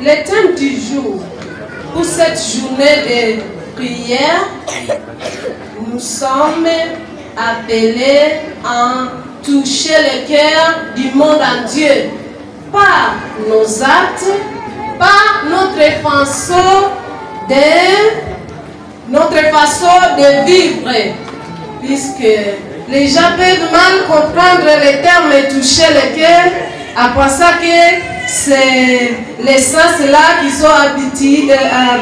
Le thème du jour, pour cette journée de prière, nous sommes appelés à toucher le cœur du monde entier par nos actes, par notre façon de vivre, puisque les gens peuvent mal comprendre les termes toucher le cœur, après ça que c'est les sens là qui sont habitués à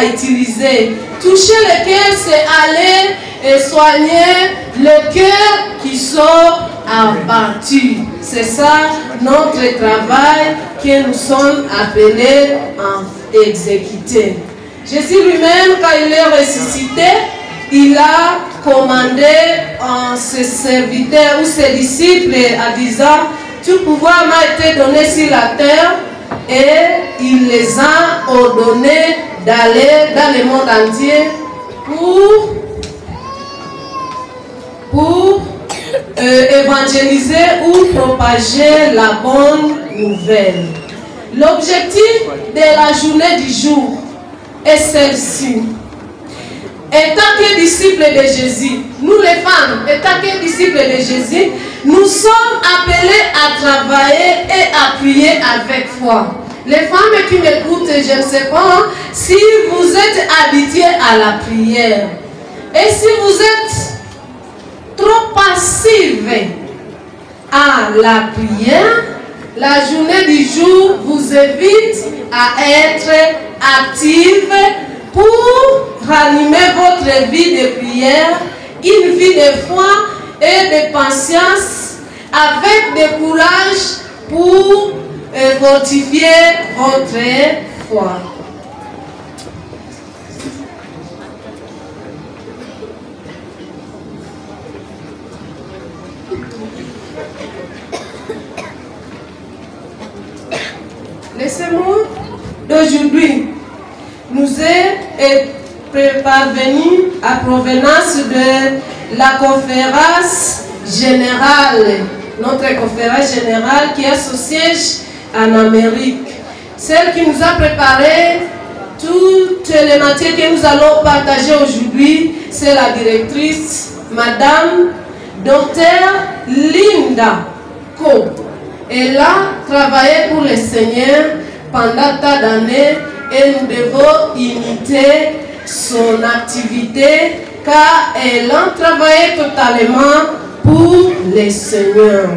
utiliser. Toucher le cœur, c'est aller et soigner le cœur qui sont abattus. C'est ça notre travail que nous sommes appelés à exécuter. Jésus lui-même, quand il est ressuscité, il a commandé à ses serviteurs ou ses disciples en disant: tout pouvoir m'a été donné sur la terre, et il les a ordonnés d'aller dans le monde entier pour évangéliser ou propager la bonne nouvelle. L'objectif de la journée du jour est celle-ci. Étant que disciples de Jésus, nous les femmes, étant que disciples de Jésus, nous sommes appelés à travailler et à prier avec foi. Les femmes qui m'écoutent, je ne sais pas si vous êtes habituées à la prière. Et si vous êtes trop passives à la prière, la journée du jour vous invite à être active pour ranimer votre vie de prière, une vie de foi et de patience, avec de courage pour fortifier votre foi. Le sermon d'aujourd'hui nous est parvenu à provenance de la conférence générale, notre conférence générale qui a son siège en Amérique. Celle qui nous a préparé toutes les matières que nous allons partager aujourd'hui, c'est la directrice, Madame Dr Linda Ko. Elle a travaillé pour le Seigneur pendant tant d'années et nous devons imiter son activité car elle a travaillé totalement pour le Seigneur.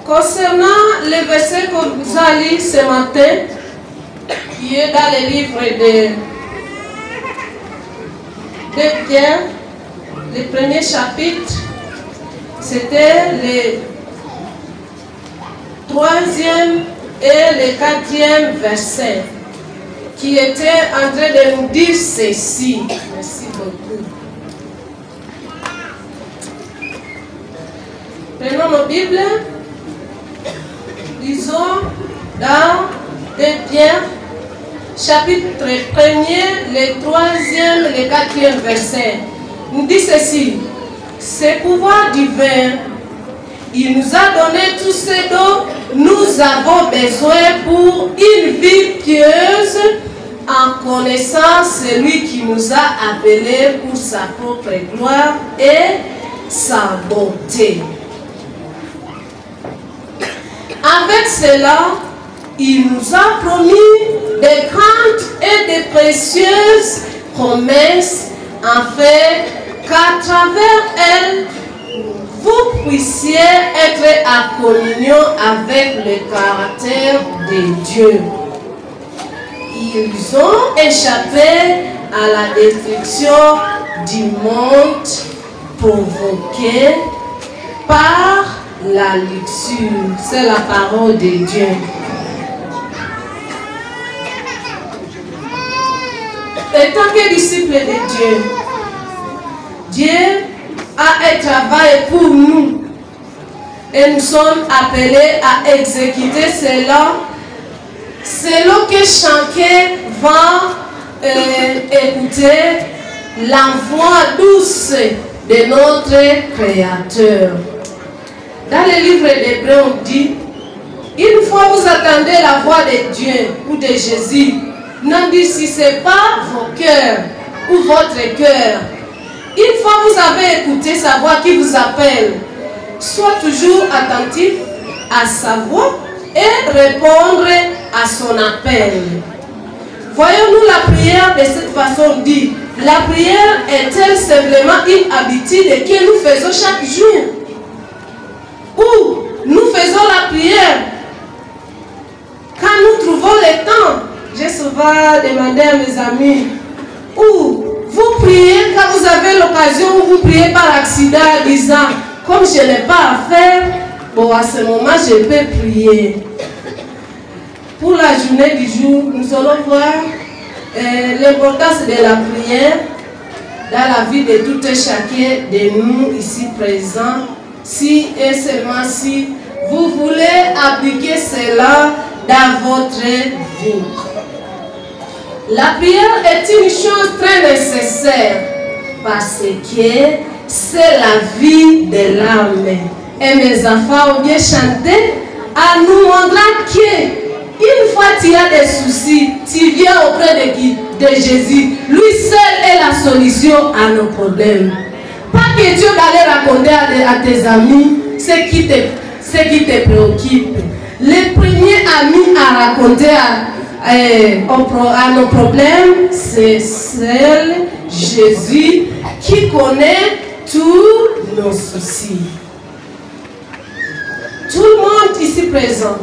Concernant le verset que nous allons lire ce matin, qui est dans le livre de Pierre, le premier chapitre, c'était le 3e et le 4e verset, qui était en train de nous dire ceci. Merci beaucoup. Prenons nos Bibles, lisons dans 2 Pierre, chapitre 1er, le 3e, le 4e verset. Nous dit ceci: ce pouvoir divin, il nous a donné tout ce dont nous avons besoin pour une vie pieuse, en connaissant celui qui nous a appelés pour sa propre gloire et sa bonté. Avec cela, il nous a promis de grandes et de précieuses promesses, afin qu'à travers elles, vous puissiez être en communion avec le caractère de Dieu. Ils ont échappé à la destruction du monde provoquée par la luxure. C'est la parole de Dieu. Étant que disciple de Dieu, Dieu a un travail pour nous et nous sommes appelés à exécuter cela selon que chacun va écouter la voix douce de notre Créateur. Dans le livre d'Hébreux, on dit, une fois vous attendez la voix de Dieu ou de Jésus, n'endurcissez pas vos cœurs ou votre cœur. Une fois vous avez écouté sa voix qui vous appelle, sois toujours attentif à sa voix et répondre à son appel. Voyons-nous la prière de cette façon dit. La prière est-elle simplement une habitude que nous faisons chaque jour? Ou nous faisons la prière quand nous trouvons le temps? J'ai souvent demandé à mes amis, ou vous priez quand vous avez l'occasion, ou vous priez par accident en disant, comme je n'ai pas à faire, bon, à ce moment je peux prier. Pour la journée du jour, nous allons voir l'importance de la prière dans la vie de tout et chacun de nous ici présents, si et seulement si vous voulez appliquer cela dans votre vie. La prière est une chose très nécessaire parce que c'est la vie de l'âme. Et mes enfants ont bien chanté en nous montrant que une fois tu as des soucis, tu viens auprès de qui? De Jésus. Lui seul est la solution à nos problèmes. Pas question d'aller raconter à tes amis ce qui te préoccupe. Le premier ami à raconter à nos problèmes, c'est seul Jésus qui connaît tous nos soucis. Tout le monde ici présent,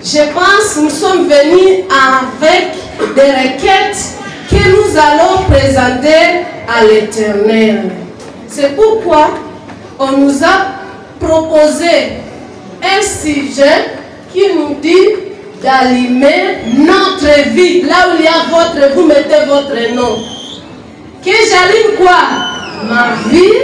je pense que nous sommes venus avec des requêtes que nous allons présenter à l'Éternel. C'est pourquoi on nous a proposé un sujet qui nous dit d'allumer notre vie. Là où il y a vous mettez votre nom. Que j'allume quoi? Ma vie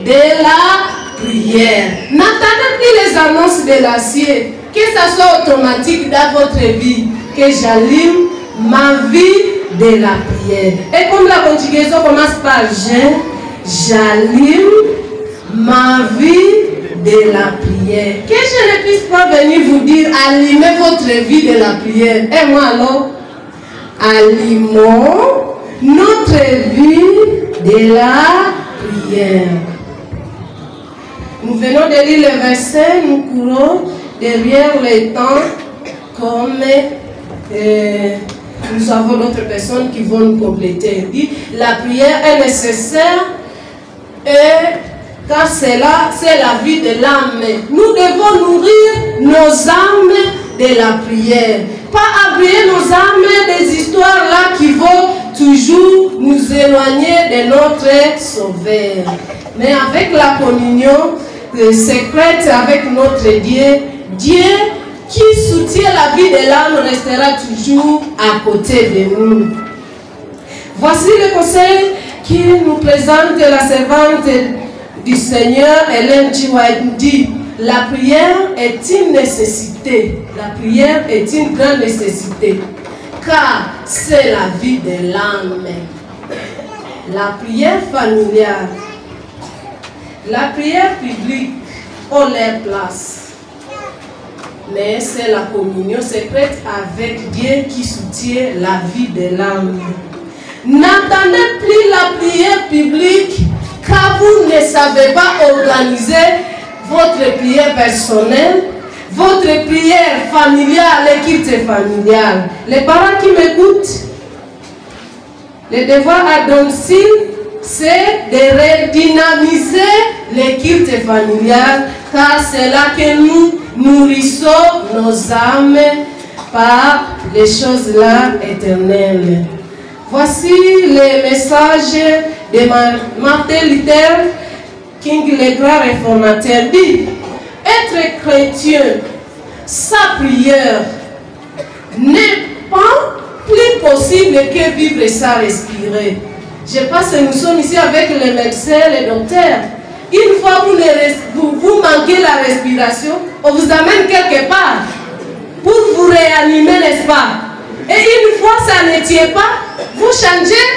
de la prière. N'attendez plus les annonces de l'acier. Que ça soit automatique dans votre vie. Que j'allume ma vie de la prière. Et comme la conjugaison commence par j'allume ma vie de la prière. Que je ne puisse pas venir vous dire allumez votre vie de la prière. Et moi alors, allumons notre vie de la prière. Nous venons de lire le verset, nous courons derrière le temps comme nous avons d'autres personnes qui vont nous compléter. Il dit, la prière est nécessaire et car c'est la vie de l'âme. Nous devons nourrir nos âmes de la prière. Pas abreuver nos âmes des histoires là qui vont toujours nous éloigner de notre Sauveur. Mais avec la communion secrète avec notre Dieu, Dieu qui soutient la vie de l'âme restera toujours à côté de nous. Voici le conseil qui nous présente la servante du Seigneur, Hélène G. White dit, la prière est une nécessité. La prière est une grande nécessité. Car c'est la vie de l'âme. La prière familiale. La prière publique ont leur place. Mais c'est la communion secrète avec Dieu qui soutient la vie de l'âme. N'attendez plus la prière publique car vous ne savez pas organiser votre prière personnelle, votre prière familiale, l'équipe familiale. Les parents qui m'écoutent, le devoir à domicile, c'est de redynamiser l'équipe familiale car c'est là que nous nourrissons nos âmes par les choses-là éternelles. Voici les messages de Martin Luther King, le grand réformateur, dit être chrétien, sa prière n'est pas plus possible que vivre sans respirer. Je pense que nous sommes ici avec les médecins, les docteurs. Une fois vous manquez la respiration, on vous amène quelque part pour vous réanimer, n'est-ce pas? Et une fois ça ne tient pas, vous changez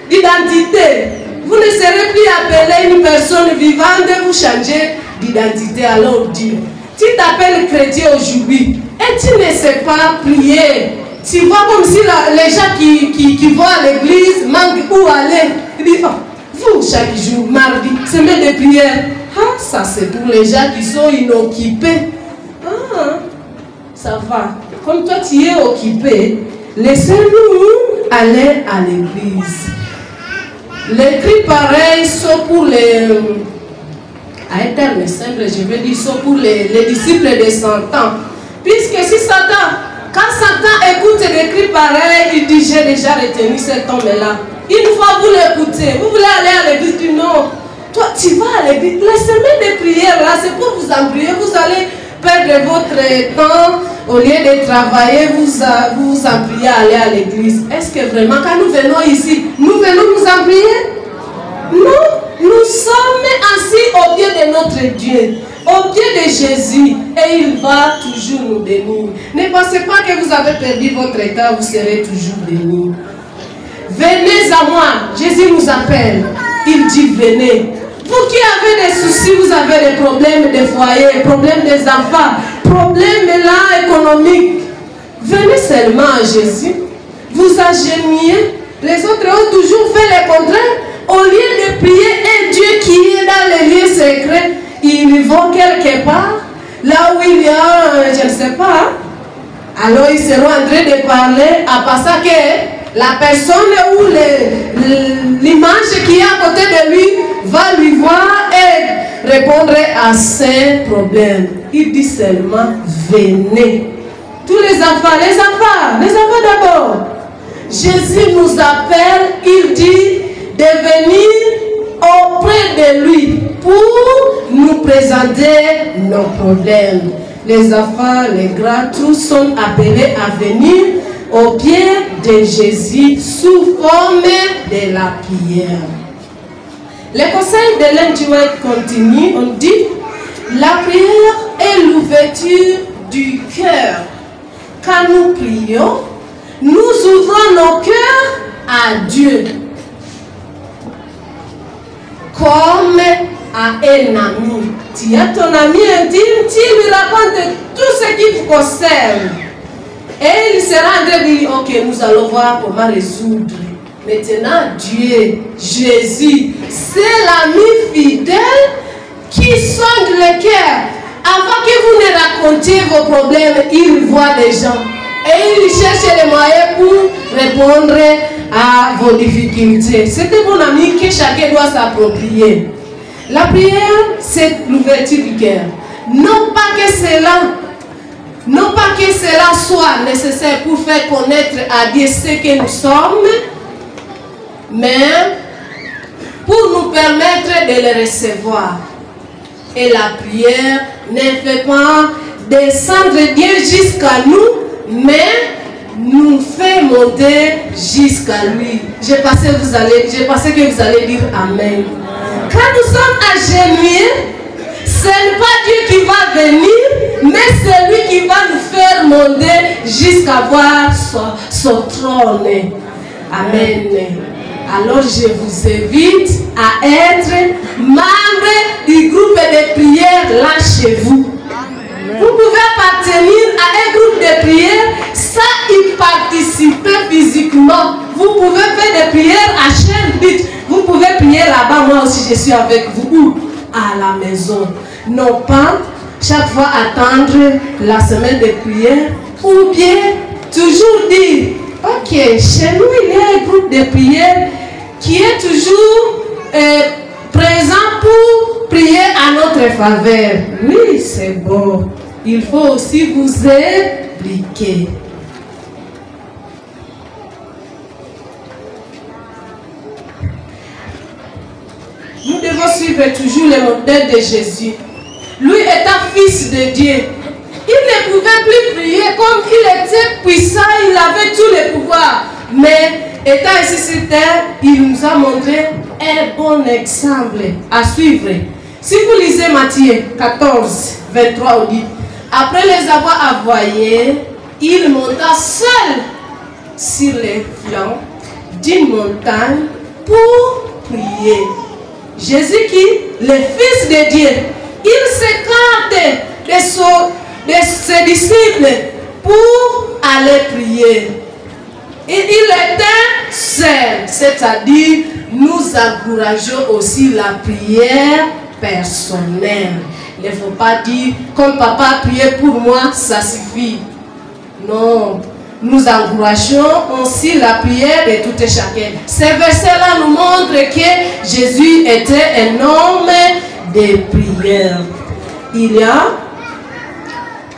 d'identité. Vous ne serez plus appelé une personne vivante, vous changez d'identité, alors dis. Tu t'appelles chrétien aujourd'hui et tu ne sais pas prier. Tu vois comme si les gens qui vont à l'église manquent où aller. Ils disent, vous, chaque jour, mardi, semaine de prière. Ah, ça c'est pour les gens qui sont inoccupés. Ah, ça va. Comme toi tu es occupé, laissez-nous aller à l'église. Les cris pareils sont pour les... À un terme simple, je veux dire, sont pour les disciples de Satan. Puisque si Satan, quand Satan écoute des cris pareils, il dit, j'ai déjà retenu cet homme-là. Une fois vous l'écoutez, vous voulez aller à l'église, tu dis non. Toi, tu vas à l'église. La semaine de prière, là, c'est pour vous embrouiller. Vous allez perdre votre temps. Au lieu de travailler, vous embrouillez à aller à l'église. Est-ce que vraiment, quand nous venons ici, nous venons nous embrouiller? Non. Nous sommes assis au pied de notre Dieu, au pied de Jésus, et il va toujours nous bénir. Ne pensez pas que vous avez perdu votre état, vous serez toujours bénis. Venez à moi, Jésus nous appelle, il dit venez. Vous qui avez des soucis, vous avez des problèmes de foyer, problèmes des enfants, problèmes là économiques, venez seulement à Jésus, vous agenouillez. Les autres ont toujours fait le contraire. Au lieu de prier un Dieu qui est dans les lieux secrets, ils vont quelque part, là où il y a, je ne sais pas, alors ils seront en train de parler, à part ça que la personne ou l'image qui est à côté de lui va lui voir et répondre à ses problèmes. Il dit seulement, venez. Tous les enfants d'abord. Jésus nous appelle, il dit, de venir auprès de lui pour nous présenter nos problèmes. Les enfants, les grands, tous sont appelés à venir au pied de Jésus sous forme de la prière. Le conseil de Ellen White continue, on dit, la prière est l'ouverture du cœur. Quand nous prions, nous ouvrons nos cœurs à Dieu. Comme à un ami. Tu as ton ami intime, tu lui racontes tout ce qui vous concerne. Et il sera en train de dire, ok, nous allons voir comment résoudre. Maintenant, Dieu, Jésus, c'est l'ami fidèle qui sonde le cœur. Avant que vous ne racontiez vos problèmes, il voit des gens. Et il cherche les moyens pour répondre à vos difficultés. C'est mon ami que chacun doit s'approprier. La prière, c'est l'ouverture du cœur. Non pas que cela soit nécessaire pour faire connaître à Dieu ce que nous sommes, mais pour nous permettre de le recevoir. Et la prière ne fait pas descendre Dieu jusqu'à nous, mais nous fait monter jusqu'à lui. Je pensais que vous allez dire Amen. Quand nous sommes agenouillés, ce n'est pas Dieu qui va venir, mais c'est lui qui va nous faire monter jusqu'à voir son trône. Amen. Alors je vous invite à être membre du groupe de prière là chez vous. Vous pouvez appartenir à un groupe de prière sans y participer physiquement. Vous pouvez faire des prières à chaque but. Vous pouvez prier là-bas, moi aussi je suis avec vous. Ou à la maison. Non pas chaque fois attendre la semaine de prière. Ou bien toujours dire, ok, chez nous il y a un groupe de prière qui est toujours présent pour prier à notre faveur. Oui, c'est bon. Il faut aussi vous impliquer. Nous devons suivre toujours le modèle de Jésus. Lui étant fils de Dieu, il ne pouvait plus prier comme il était puissant, il avait tous les pouvoirs. Mais étant ici sur terre, il nous a montré un bon exemple à suivre. Si vous lisez Matthieu 14, 23, on dit, après les avoir envoyés, il monta seul sur les flancs d'une montagne pour prier. Jésus qui, le Fils de Dieu, Il s'écarte de ses disciples pour aller prier. Et il était seul, c'est-à-dire nous encourageons aussi la prière personnelle. Il ne faut pas dire, comme papa a prié pour moi, ça suffit. Non, nous encourageons aussi la prière de tout et chacun. Ces versets-là nous montrent que Jésus était un homme de prière.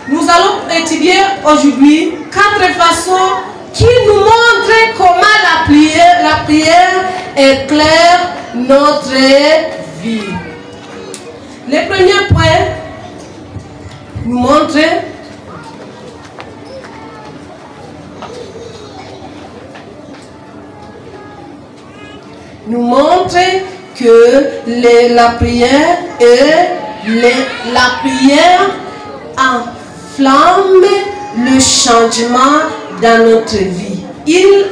Nous allons étudier aujourd'hui 4 façons qui nous montrent comment la prière éclaire notre vie. Le premier point nous montre que la prière enflamme le changement dans notre vie. Il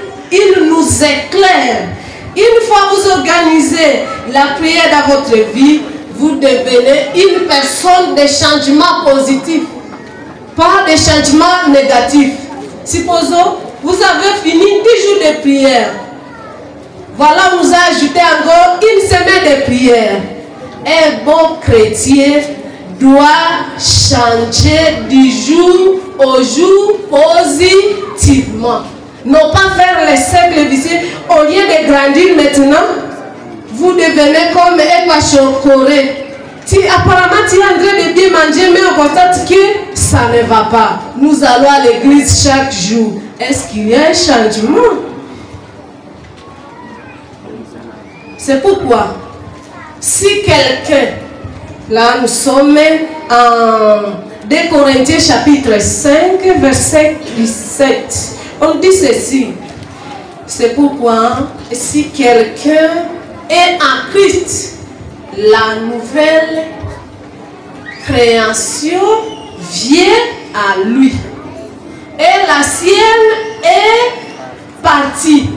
nous éclaire. Une fois vous organisez la prière dans votre vie, vous devenez une personne de changement positif, pas de changement négatif. Supposons, vous avez fini 10 jours de prière. Voilà, on vous a ajouté encore une semaine de prière. Un bon chrétien doit changer du jour au jour positivement. Non pas faire les cercles vicieux. Au lieu de grandir maintenant, vous devenez comme un machocoré. Apparemment, tu es en train de bien manger, mais on constate que ça ne va pas. Nous allons à l'église chaque jour. Est-ce qu'il y a un changement? C'est pourquoi, si quelqu'un, là nous sommes en 2 Corinthiens chapitre 5, verset 17, on dit ceci. C'est pourquoi, si quelqu'un est en Christ, la nouvelle création vient à lui. Et la sienne est partie.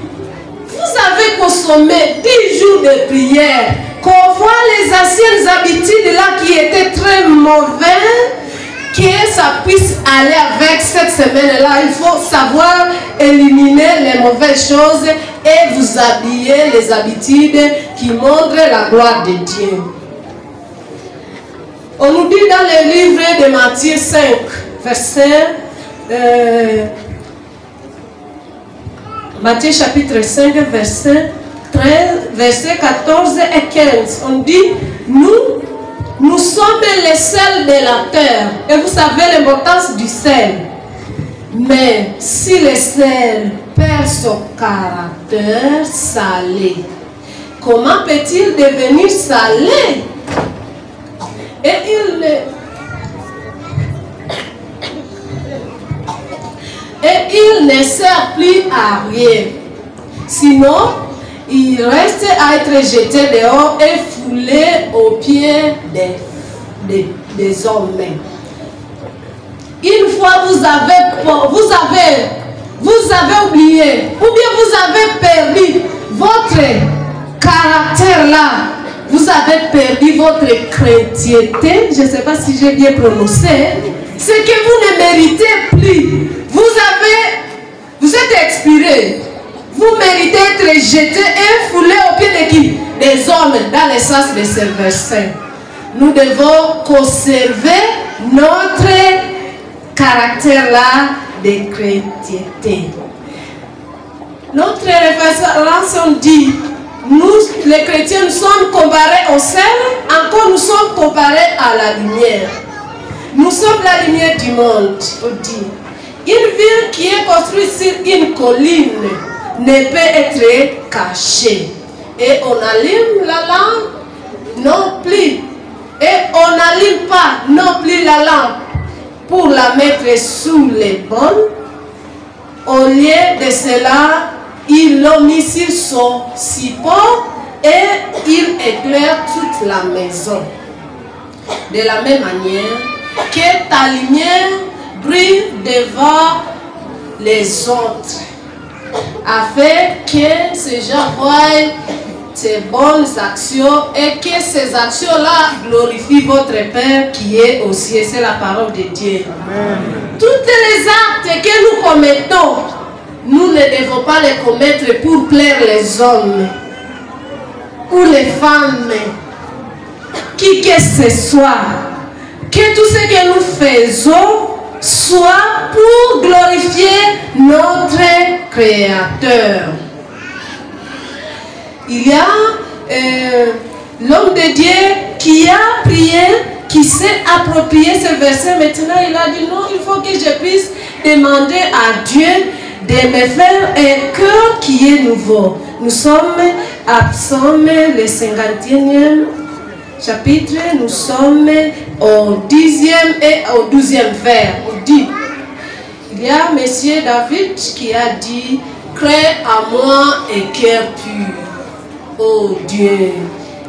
Vous avez consommé 10 jours de prière, qu'on voit les anciennes habitudes là qui étaient très mauvaises, que ça puisse aller avec cette semaine-là. Il faut savoir éliminer les mauvaises choses et vous habiller les habitudes qui montrent la gloire de Dieu. On nous dit dans le livre de Matthieu 5, Matthieu chapitre 5, verset 14 et 15. On dit, nous sommes les sels de la terre. Et vous savez l'importance du sel. Mais si le sel perd son caractère salé, comment peut-il devenir salé? Et il ne sert plus à rien. Sinon, il reste à être jeté dehors et foulé aux pieds des hommes. Une fois vous avez oublié, ou bien vous avez perdu votre caractère là, vous avez perdu votre chrétienté, je ne sais pas si j'ai bien prononcé, c'est que vous ne méritez plus. Vous êtes expiré. Vous méritez d'être jeté et foulé aux pieds de qui? Des hommes, dans le sens de ces versets. Nous devons conserver notre caractère là de chrétienté. Notre référence dit, nous les chrétiens nous sommes comparés au sel, encore nous sommes comparés à la lumière. Nous sommes la lumière du monde, on dit. Une ville qui est construite sur une colline ne peut être cachée. Et on allume la lampe non plus. Et on n'allume pas non plus la lampe pour la mettre sous les bonnes. Au lieu de cela, ils l'ont mis sur son support et il éclaire toute la maison. De la même manière que ta lumière brille devant les autres, afin que ces gens voient ces bonnes actions et que ces actions-là glorifient votre Père qui est au ciel. C'est la parole de Dieu. Amen. Toutes les actes que nous commettons, nous ne devons pas les commettre pour plaire les hommes ou les femmes, qui que ce soit. Que tout ce que nous faisons soit pour glorifier notre Créateur. Il y a l'homme de Dieu qui a prié, qui s'est approprié ce verset. Maintenant, il a dit non, il faut que je puisse demander à Dieu de me faire un cœur qui est nouveau. Nous sommes à Psaume le 51e chapitre, nous sommes au 10e et au 12e vers. On dit, il y a Monsieur David qui a dit, crée à moi un cœur pur, ô Dieu,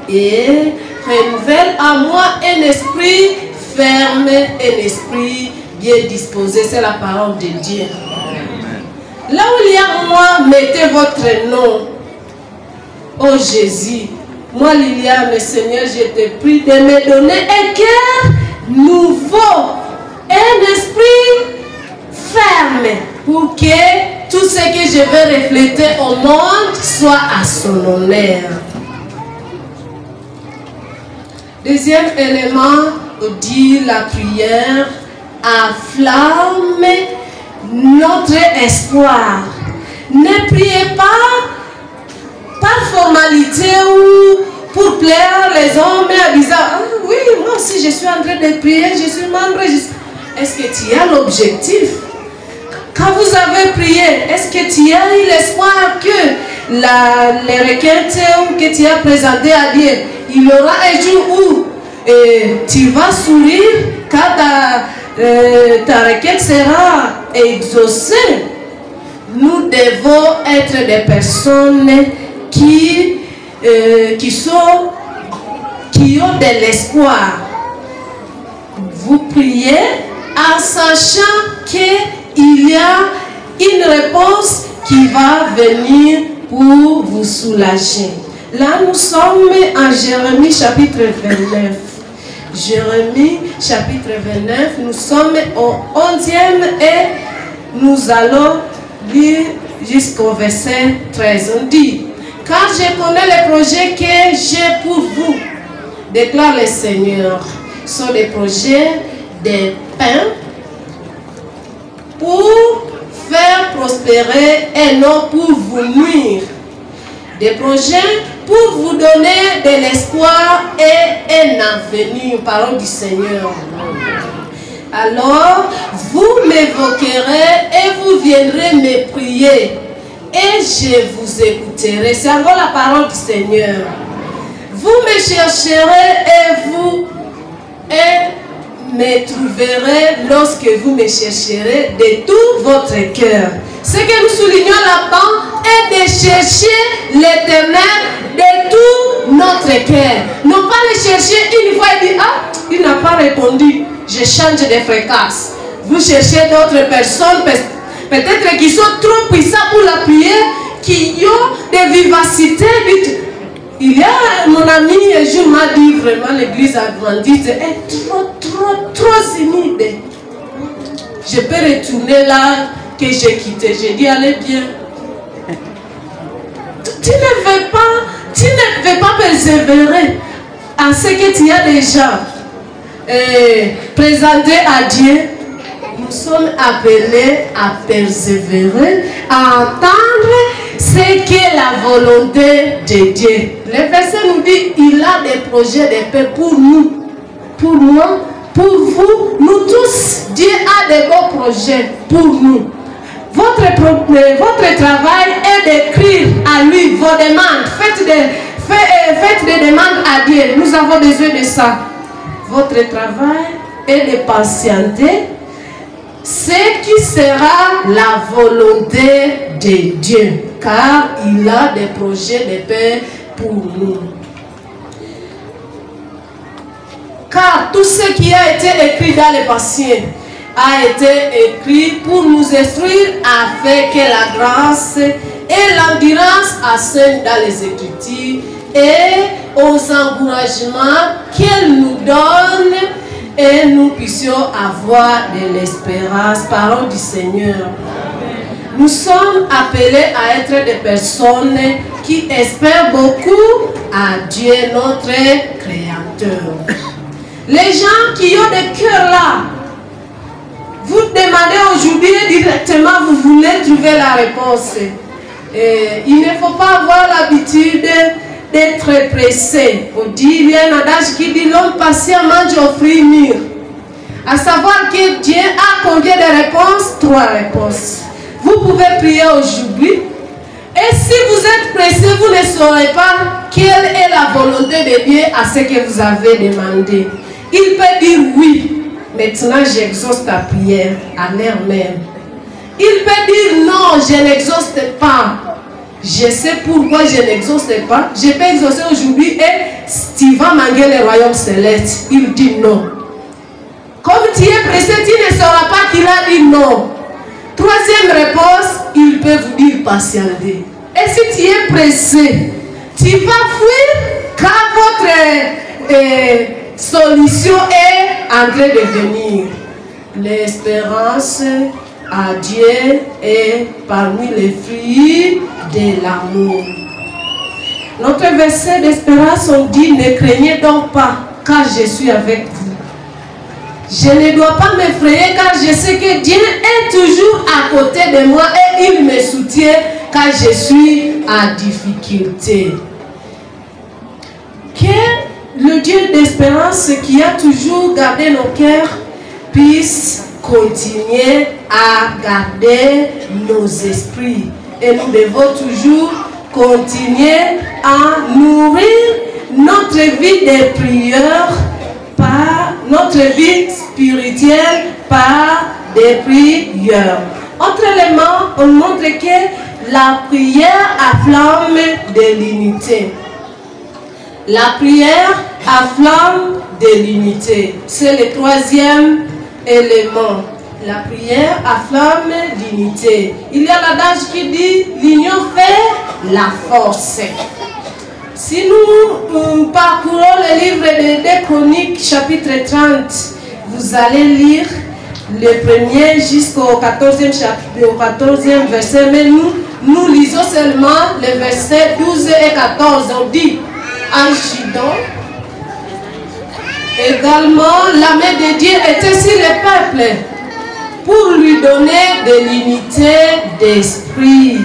et renouvelle à moi un esprit ferme, un esprit bien disposé. C'est la parole de Dieu. Là où il y a moi, mettez votre nom, ô Jésus. Moi, Liliane, Seigneur, je te prie de me donner un cœur nouveau, un esprit ferme, pour que tout ce que je veux refléter au monde soit à son honneur. Deuxième élément, dit la prière enflamme notre espoir. Ne priez pas par formalité ou pour plaire les hommes et à dire ah, oui, moi aussi je suis en train de prier, je suis membre. Est-ce que tu as l'objectif? Quand vous avez prié, est-ce que tu as eu l'espoir que les requêtes que tu as présentées à Dieu, il y aura un jour où tu vas sourire quand ta requête sera exaucée? Nous devons être des personnes qui ont de l'espoir. Vous priez en sachant qu'il y a une réponse qui va venir pour vous soulager. Là, nous sommes en Jérémie chapitre 29. Jérémie chapitre 29, nous sommes au 11e et nous allons lire jusqu'au verset 13. On dit, car je connais les projets que j'ai pour vous, déclare le Seigneur. Ce sont des projets de pain pour faire prospérer et non pour vous nuire. Des projets pour vous donner de l'espoir et un avenir, parole du Seigneur. Alors, vous m'évoquerez et vous viendrez me prier et je vous écouterai. C'est encore la parole du Seigneur. Vous me chercherez et me trouverez lorsque vous me chercherez de tout votre cœur. Ce que nous soulignons là-bas est de chercher l'Éternel de tout notre cœur. Non pas le chercher une fois et dire ah, il n'a pas répondu, je change de fréquence. Vous cherchez d'autres personnes, peut-être qui sont trop puissants pour la prière, qui ont des vivacités. Il y a mon ami, un jour m'a dit vraiment l'église adventiste est trop humide. Je peux retourner là que j'ai quitté. J'ai dit allez bien. Tu ne veux pas persévérer à ce que tu as déjà présenté à Dieu. Nous sommes appelés à persévérer, à entendre ce qu'est la volonté de Dieu. Le verset nous dit, il a des projets de paix pour nous, pour moi, pour vous, nous tous. Dieu a des beaux projets pour nous. Votre travail est d'écrire à lui vos demandes. Faites des demandes à Dieu. Nous avons besoin de ça. Votre travail est de patienter. Ce qui sera la volonté de Dieu, car il a des projets de paix pour nous. Car tout ce qui a été écrit dans les passés a été écrit pour nous instruire afin que la grâce et l'endurance assènent dans les Écritures et aux encouragements qu'elle nous donne et nous puissions avoir de l'espérance. Parole du Seigneur. Nous sommes appelés à être des personnes qui espèrent beaucoup à Dieu, notre Créateur. Les gens qui ont des cœurs là, vous demandez aujourd'hui directement, vous voulez trouver la réponse. Il ne faut pas avoir l'habitude d'être pressé. On dit, il y a un adage qui dit l'homme patient mange au fruit mûr. À savoir que Dieu a combien de réponses? 3 réponses. Vous pouvez prier aujourd'hui. Et si vous êtes pressé, vous ne saurez pas quelle est la volonté de Dieu à ce que vous avez demandé. Il peut dire oui. Maintenant, j'exauce ta prière à l'heure même. Il peut dire non, je n'exauce pas. Je sais pourquoi je n'exauce pas. Je peux exaucer aujourd'hui et tu vas manquer le royaume céleste. Il dit non. Comme tu es pressé, tu ne sauras pas qu'il a dit non. 3e réponse, il peut vous dire patienter. Et si tu es pressé, tu vas fuir car votre solution est en train de venir. L'espérance à Dieu est parmi les fruits de l'amour. Notre verset d'espérance, on dit, ne craignez donc pas, car je suis avec vous. Je ne dois pas m'effrayer car je sais que Dieu est toujours à côté de moi et il me soutient quand je suis en difficulté. Que le Dieu d'espérance qui a toujours gardé nos cœurs puisse continuer à garder nos esprits. Et nous devons toujours continuer à nourrir notre vie de prière par notre vie spirituelle par des prières. Autre élément, on montre que la prière afflamme de l'unité. La prière afflamme de l'unité. C'est le 3e élément. La prière afflamme l'unité. Il y a l'adage qui dit l'union fait la force. Si nous parcourons le livre de 2 Chroniques, chapitre 30, vous allez lire le 1er jusqu'au 14e verset, mais nous lisons seulement les versets 12 et 14. On dit, agis donc. Également, la main de Dieu était sur le peuple pour lui donner de l'unité d'esprit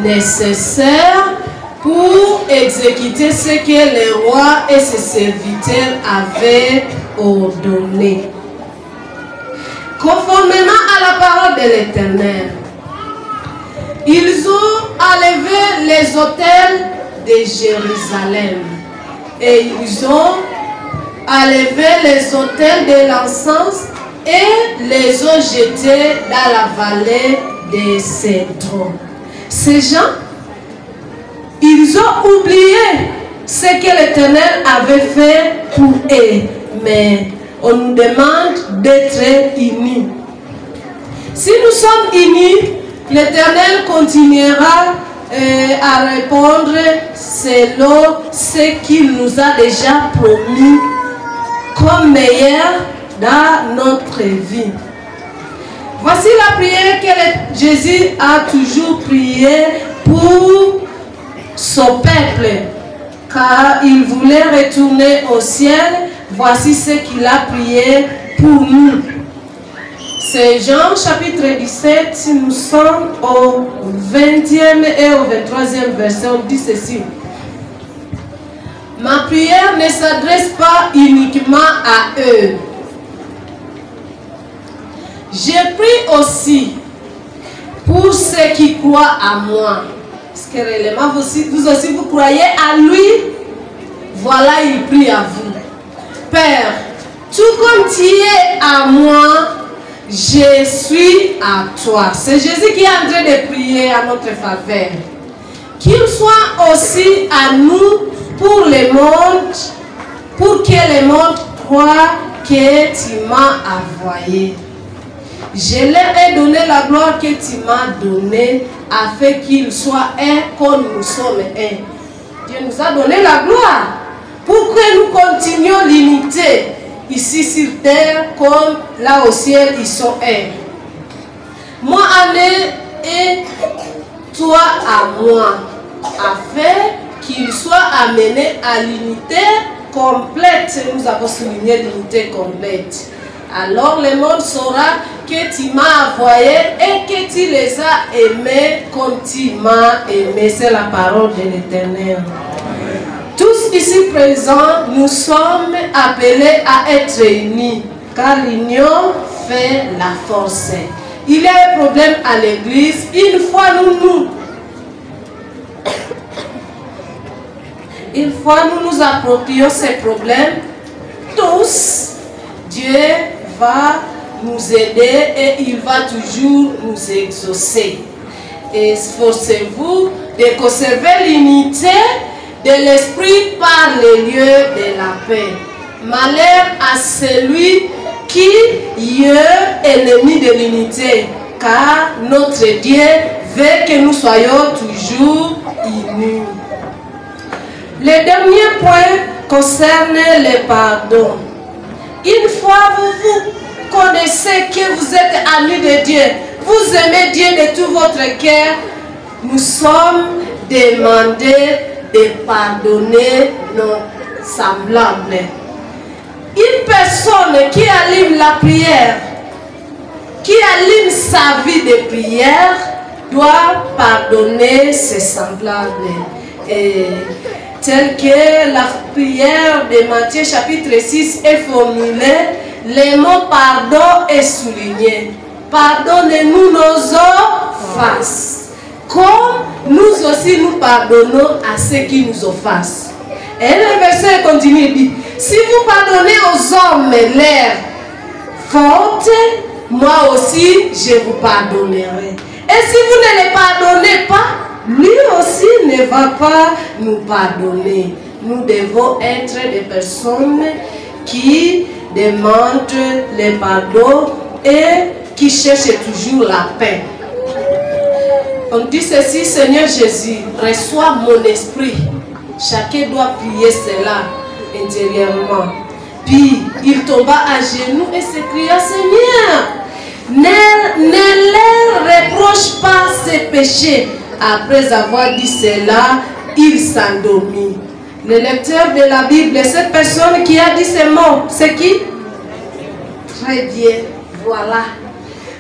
nécessaire pour exécuter ce que les rois et ses serviteurs avaient ordonné. Conformément à la parole de l'Éternel, ils ont enlevé les autels de Jérusalem et ils ont enlevé les autels de l'encens et les ont jetés dans la vallée de Cédron. Ces gens, ils ont oublié ce que l'Éternel avait fait pour eux. Mais on nous demande d'être unis. Si nous sommes unis, l'Éternel continuera à répondre selon ce qu'il nous a déjà promis comme meilleur dans notre vie. Voici la prière que Jésus a toujours priée pour son peuple, car il voulait retourner au ciel. Voici ce qu'il a prié pour nous. C'est Jean chapitre 17, nous sommes au 20e et au 23e verset. On dit ceci: ma prière ne s'adresse pas uniquement à eux. J'ai pris aussi pour ceux qui croient à moi. Est-ce que réellement vous aussi vous croyez à lui? Voilà, il prie à vous. Père, tout comme tu es à moi, je suis à toi. C'est Jésus qui est en train de prier à notre faveur. Qu'il soit aussi à nous pour le monde, pour que le monde croit que tu m'as envoyé. Je leur ai donné la gloire que tu m'as donnée, afin qu'ils soient un comme nous sommes un. Dieu nous a donné la gloire pour que nous continuions l'unité ici sur terre comme là au ciel ils sont un. Moi à eux et toi à moi, afin qu'ils soient amenés à l'unité complète. Nous avons souligné l'unité complète. Alors le monde saura que tu m'as envoyé et que tu les as aimés comme tu m'as aimé. C'est la parole de l'Éternel. Tous ici présents, nous sommes appelés à être unis, car l'union fait la force. Il y a un problème à l'église, une fois nous approprions ces problèmes, tous, Dieu va nous aider et il va toujours nous exaucer. Esforcez-vous de conserver l'unité de l'esprit par les lieux de la paix. Malheur à celui qui est ennemi de l'unité, car notre Dieu veut que nous soyons toujours unis. Le dernier point concerne le pardon. Une fois vous connaissez que vous êtes amis de Dieu, vous aimez Dieu de tout votre cœur, nous sommes demandés de pardonner nos semblables. Une personne qui allume la prière, qui allume sa vie de prière, doit pardonner ses semblables. Et tel que la prière de Matthieu chapitre 6 est formulée, le mot pardon est souligné. Pardonnez-nous nos offenses, comme nous aussi nous pardonnons à ceux qui nous offensent. Et le verset continue et dit, si vous pardonnez aux hommes leurs fautes, moi aussi je vous pardonnerai. Et si vous ne les pardonnez pas, lui aussi ne va pas nous pardonner. Nous devons être des personnes qui demandent le pardon et qui cherchent toujours la paix. On dit ceci, Seigneur Jésus, reçois mon esprit. Chacun doit prier cela intérieurement. Puis il tomba à genoux et s'écria, Seigneur, ne leur reproche pas ses péchés. Après avoir dit cela, il s'endormit. Le lecteur de la Bible, cette personne qui a dit ces mots, c'est qui? Très bien, voilà.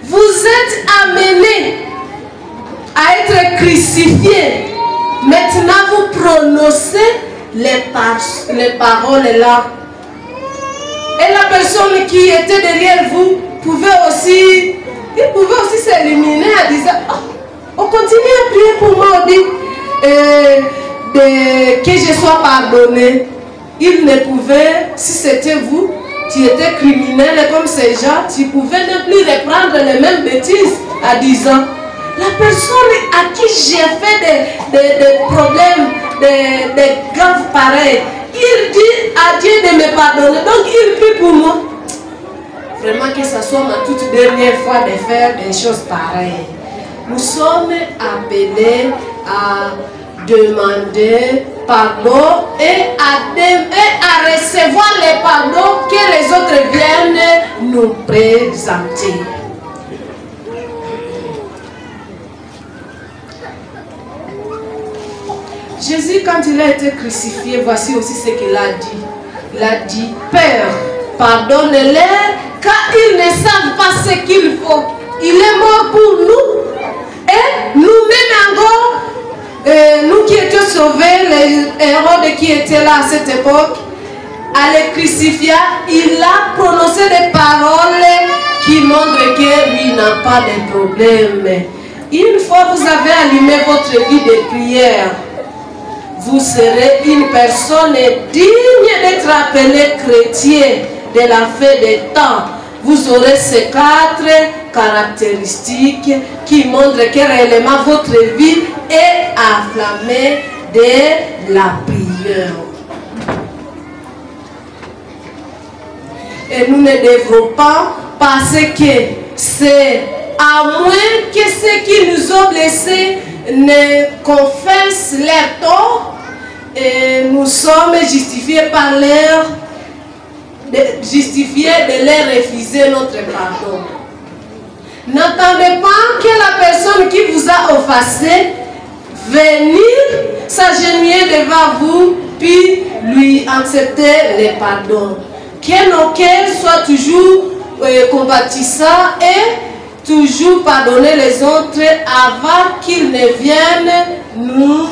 Vous êtes amenés à être crucifiés. Maintenant, vous prononcez les paroles là. Et la personne qui était derrière vous pouvait aussi s'éliminer en disant, oh, on continue à prier pour moi, on dit que je sois pardonné. Il ne pouvait, si c'était vous, tu étais criminel comme ces gens, tu pouvais ne plus reprendre les mêmes bêtises à 10 ans. La personne à qui j'ai fait des problèmes, des graves pareils, il dit à Dieu de me pardonner, donc il prie pour moi. Vraiment que ce soit ma toute dernière fois de faire des choses pareilles. Nous sommes appelés à demander pardon et à recevoir les pardons que les autres viennent nous présenter. Jésus, quand il a été crucifié, voici aussi ce qu'il a dit. Il a dit, Père, pardonne-les, car ils ne savent pas ce qu'il faut. Il est mort pour nous. Et nous-mêmes encore, nous qui étions sauvés, les héros qui étaient là à cette époque, à le crucifier, il a prononcé des paroles qui montrent que lui n'a pas de problème. Une fois vous avez allumé votre vie de prière, vous serez une personne digne d'être appelée chrétien de la fin des temps. Vous aurez ces 4 caractéristiques qui montrent que réellement votre vie est enflammée de la prière. Et nous ne devrons pas penser que c'est à moins que ceux qui nous ont blessés ne confessent leur tort et nous sommes justifiés par leur justifiés de leur refuser notre pardon. N'attendez pas que la personne qui vous a offensé venir s'agenouiller devant vous puis lui accepter le pardon. Que nos cœurs soient toujours compatissants et toujours pardonner les autres avant qu'ils ne viennent nous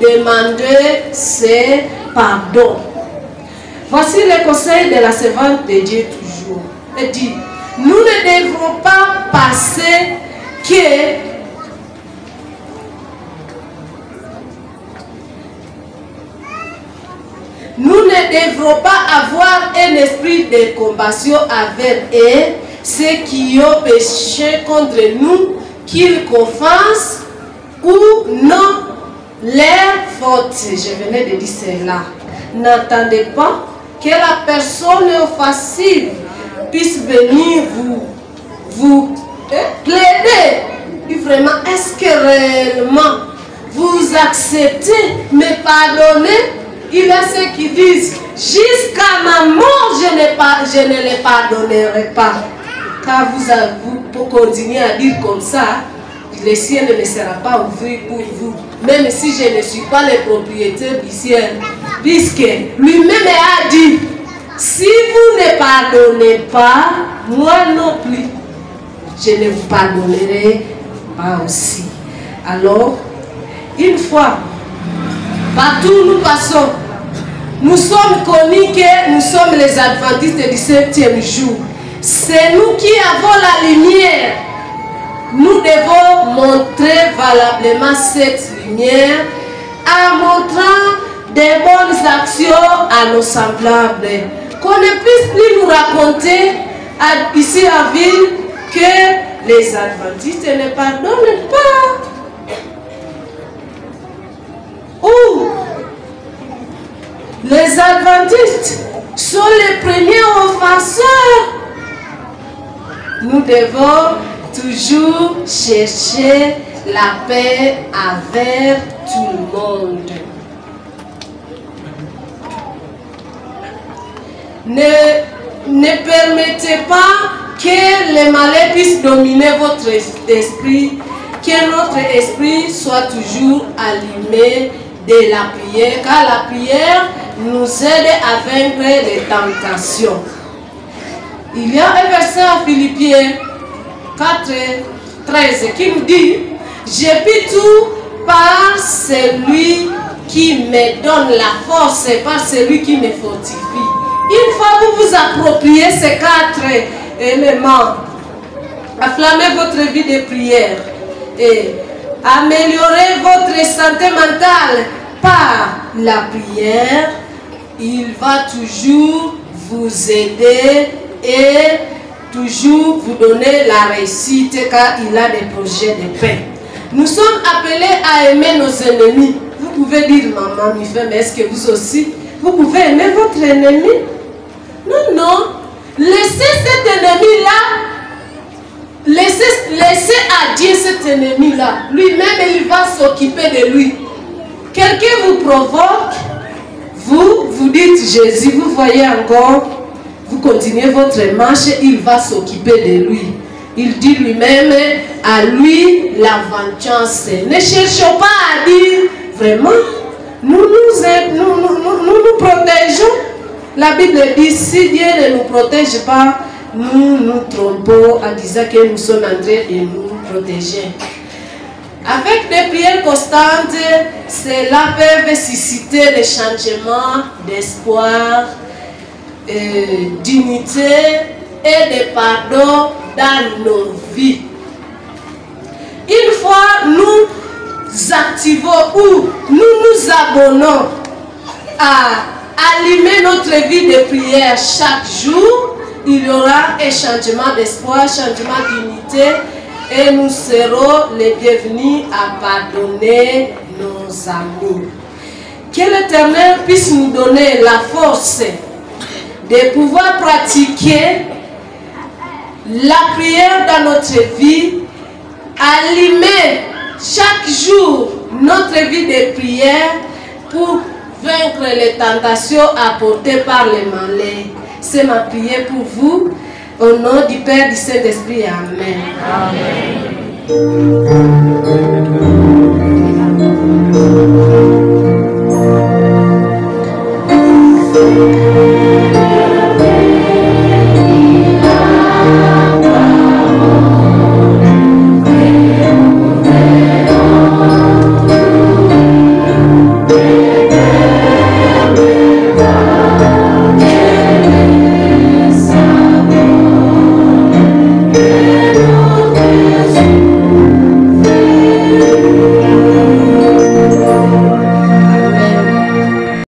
demander ce pardon. Voici le conseil de la servante de Dieu toujours. Elle dit, nous ne devrons pas passer que nous ne devrons pas avoir un esprit de compassion avec eux, ceux qui ont péché contre nous, qu'ils confessent ou non leur faute. Je venais de dire cela. N'attendez pas que la personne offensive puisse venir vous plaider. Et vraiment, est-ce que réellement vous acceptez me pardonner? Il y a ceux qui disent, jusqu'à ma mort, je ne les pardonnerai pas. Car vous continuez à dire comme ça, le ciel ne sera pas ouvert pour vous. Même si je ne suis pas le propriétaire du ciel. Puisque lui-même a dit, si vous ne pardonnez pas, moi non plus, je ne vous pardonnerai pas aussi. Alors, une fois, partout nous passons, nous sommes connus que nous sommes les adventistes du 7e jour. C'est nous qui avons la lumière. Nous devons montrer valablement cette lumière en montrant des bonnes actions à nos semblables. Qu'on ne puisse plus nous raconter ici à ville que les adventistes ne pardonnent pas. Ou les adventistes sont les premiers offenseurs. Nous devons toujours chercher la paix avec tout le monde. Ne permettez pas que les malheurs puissent dominer votre esprit, que notre esprit soit toujours allumé de la prière, car la prière nous aide à vaincre les tentations. Il y a un verset en Philippiens 4, 13 qui nous dit, j'ai pu tout par celui qui me donne la force et par celui qui me fortifie. Une fois que vous appropriez ces 4 éléments, afflammez votre vie de prière et améliorez votre santé mentale par la prière, il va toujours vous aider et toujours vous donner la réussite car il a des projets de paix. Nous sommes appelés à aimer nos ennemis. Vous pouvez dire, maman, mais est-ce que vous aussi, vous pouvez aimer votre ennemi? Non, non. Laissez cet ennemi-là. Laissez à Dieu cet ennemi-là. Lui-même, il va s'occuper de lui. Quelqu'un vous provoque, vous dites Jésus, vous voyez encore, vous continuez votre marche, il va s'occuper de lui. Il dit lui-même, à lui la vengeance. Ne cherchons pas à dire, vraiment, nous protégeons. La Bible dit, si Dieu ne nous protège pas, nous nous trompons en disant que nous sommes en train de nous protéger. Avec des prières constantes, cela peut susciter des changements d'espoir, d'unité et de pardon dans nos vies. Une fois nous activons ou nous nous abonnons à allumer notre vie de prière chaque jour, il y aura un changement d'espoir, changement d'unité et nous serons les bienvenus à pardonner nos amis. Que l'Éternel puisse nous donner la force de pouvoir pratiquer la prière dans notre vie, allumer chaque jour notre vie de prière pour vaincre les tentations apportées par les malins. C'est ma prière pour vous. Au nom du Père, du Saint-Esprit. Amen. Amen.